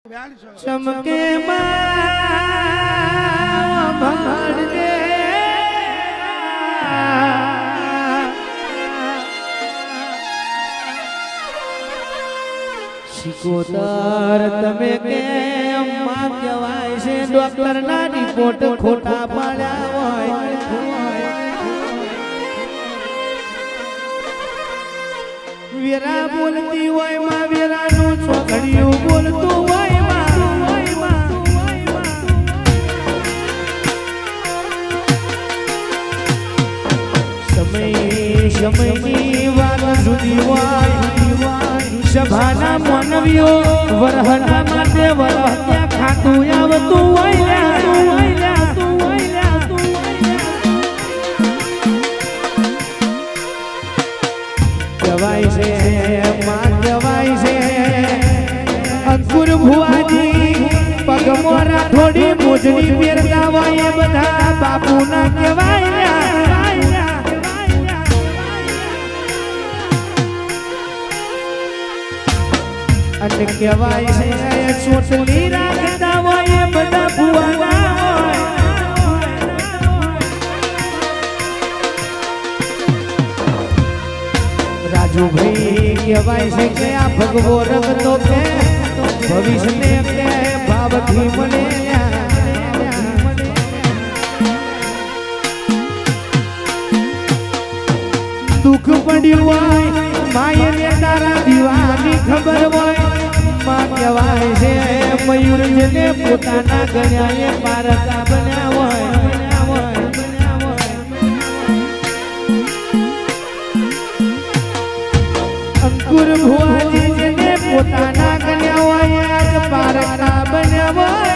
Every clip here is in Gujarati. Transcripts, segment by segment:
ચમકે ભણજે શિકોતર તમે કેમ માં કહેવાય છે ડોક્ટર ના રિપોર્ટ ખોટા પાડ્યા હોય વેરા બોલતી હોય માં વેરાનું છોકરીયું બોલતું હોય સમયની વાત જુદી હોય સભાના માનવીઓ વરહના માટે વરહ ત્યાં ખાતું આવતું હોય કહેવાય છે માં કહેવાય છે અંકુર ભુવાજી પગમોરા થોડી મોજડી પહેરતા હોય બધા બાપુના કહેવાય અને કહેવાય છે ચોટલી રાખતા હોય બધા ભુવાના રાજુભાઈ કહેવાય છે કે આ ભગવો રંગ તો કે ભવિષ્યને કે ભાવથી મને દુઃખ પડ્યું હોય માયને તારા દીવાની ખબર હોય માં કહેવાય છે મયુર જેને પોતાના ગણ્યાએ પારકા બન્યા હોય અંકુર ભુવાજી જેને પોતાના ગણ્યા હોય આજ પારકા બન્યા હોય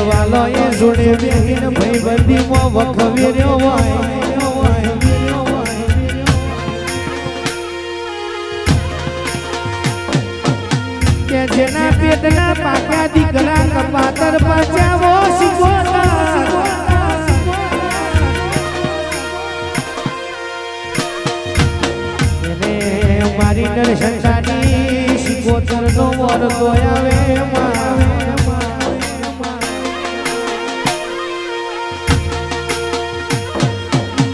વાલોએ જોડે બેહીને ભાઈબંધીમાં વખવેર્યો હોય કે જેના પેટના પાકા દીકરા કપાતર પાછાવો એને મારી નરસંતાની શિકોતર નો વરતો આવે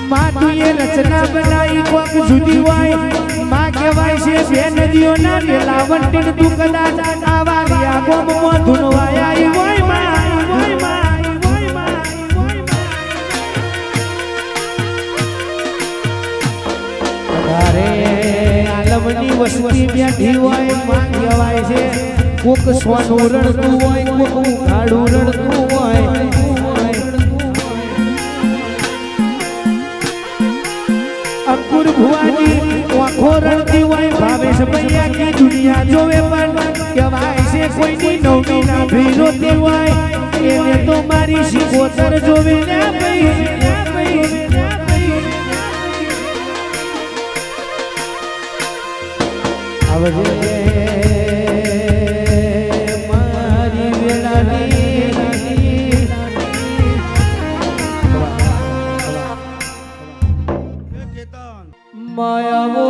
માટીએ રચના બનાવી કોક જુદી હોય માં કહેવાય છે બે નદીઓના મેલાવટી તું કદાચ આવા રહ્યા ગોમમાં ધૂનવાયા હોય અરે આલમની વસ્તી બેઠી હોય માં કહેવાય છે કોક સોનું રડતું હોય કોક ઉઘાડું રડતું હોય અંકુર ભુવાજી આંખો રડતી હોય ભાવેશ ભૈયા की દુનિયા જોવે પણ કહેવાય છે કોઈની નવમી ના ભીરોતી હોય એને તો મારી શિકોતર જોવે ને આવજે મારી વેળાની માયાવો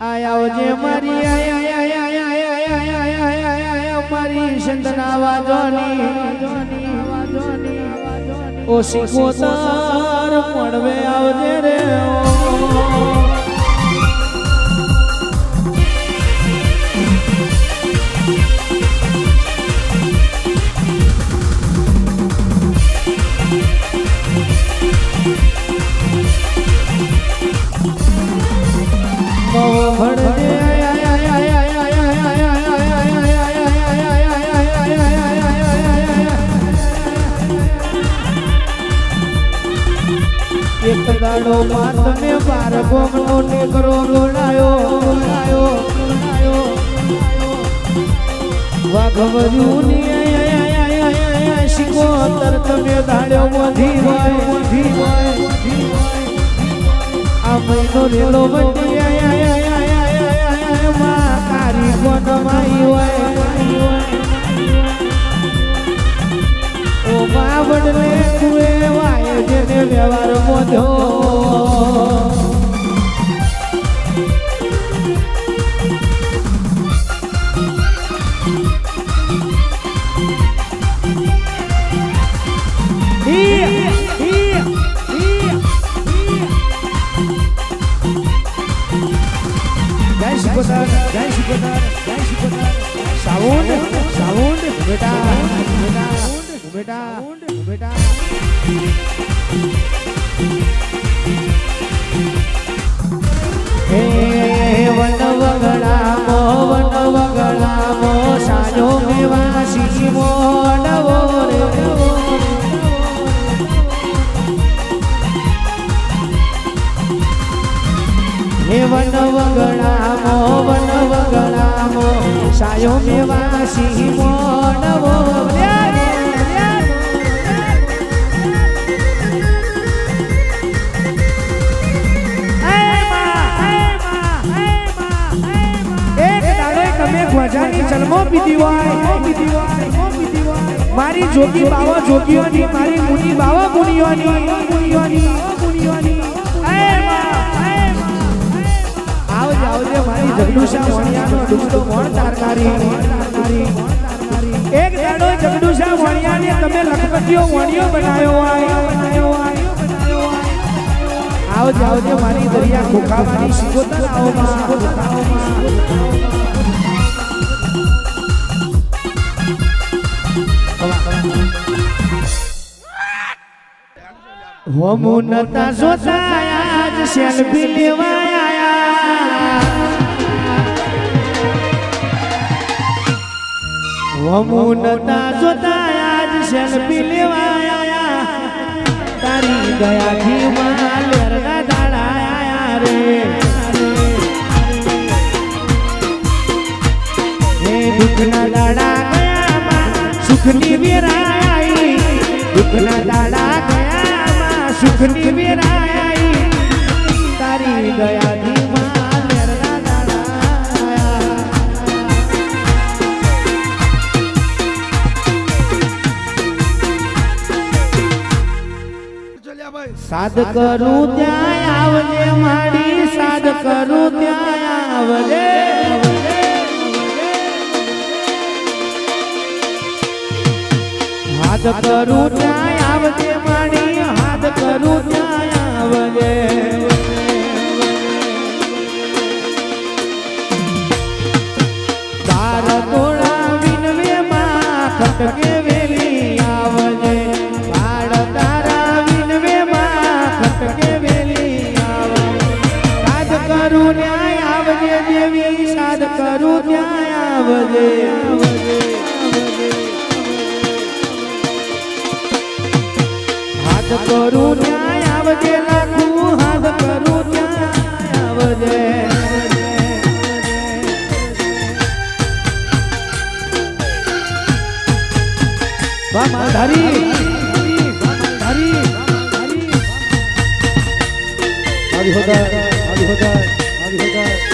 આયા જે મારી મારી સંતનાવા જોની ઓ શિકોતર મળવે આવજે રે એક દાડો માં તમે બાર ગોમનો ટેકરો ગોળાયો વાઘવર્યું ની શિકોતર તમે દાડ્યો વધી હોય આ મહિનો રેલો વધી કારી કોન માઈ જય શિકોતર જય શિકોતર જય શિકોતર સાઉન્ડ સાઉન્ડ બેટા બેટા બેટા બેટા હે વન વગડામો સાજો મેવાસી મોડવો રે હે વન વગડામો સાયો મેવાસી મોડવો ગજાની ચલમો પીધી હોય મારી જોગી બાવા જોગીઓની મારી મુનિ બાવા મુનિઓની આવજે આવજે મારી જગડુશા વણિયાનો ડુંગરો મોણ તારકારી એક દાડો જગડુશા વણિયાને તમે લખપતિઓ વણિયો બનાવ્યો હોય આવજે આવજે મારી દરિયા ખોખાવાની શિકોતર આવમાં હોમુનતા જોતા આજ સેલ્ફી લેવાયા હોમુનતા જોતા આજ સેલ્ફી લેવાયા તારી દયાથી માં લેરના દાડાયા રે હે દુઃખના દાડા ગયા માં સુખની વેરાઈ દુઃખના દાડા ગયા સુખની વેરાઈ તારી દયાથી માં લેરના દાડા સાદ કરું ત્યાં આવજે મારી સાદ કરું ત્યાં આવજે હાથ કરું ત્યાં આવજે મારી હાથ કરું ત્યાં આવજે તાર તોડા વિનવે માં ખટકે વેલી આવજે બાળ તારા વિનવે માં ખટકે વેલી આવજે સાદ કરું ત્યાં આવજે દેવી સાદ કરું ત્યાં આવજે હાથ કરું ત્યાં આવજે લાખું હાથ કરું ત્યાં આવજે ધરી આવી હોતા આવી હોતા આવી હોતા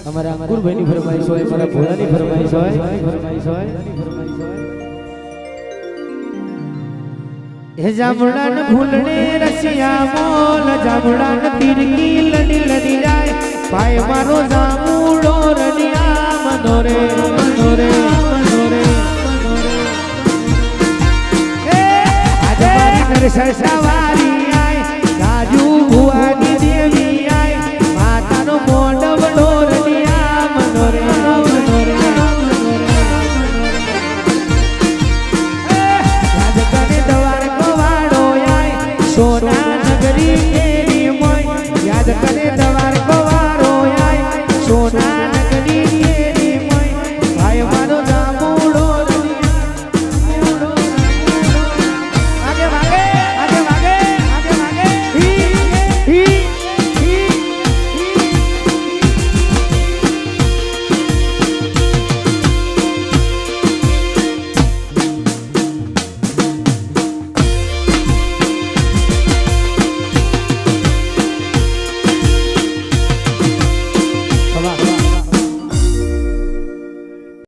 અમારા અંકુરભાઈની ફરમાઈશ હોય મારા ભોલાની ફરમાઈશ હોય હે જામડાન ફૂલને રસિયા મોલ જામડાન તીરકી લડી લડી જાય ભાઈ મારો જામુડો રડી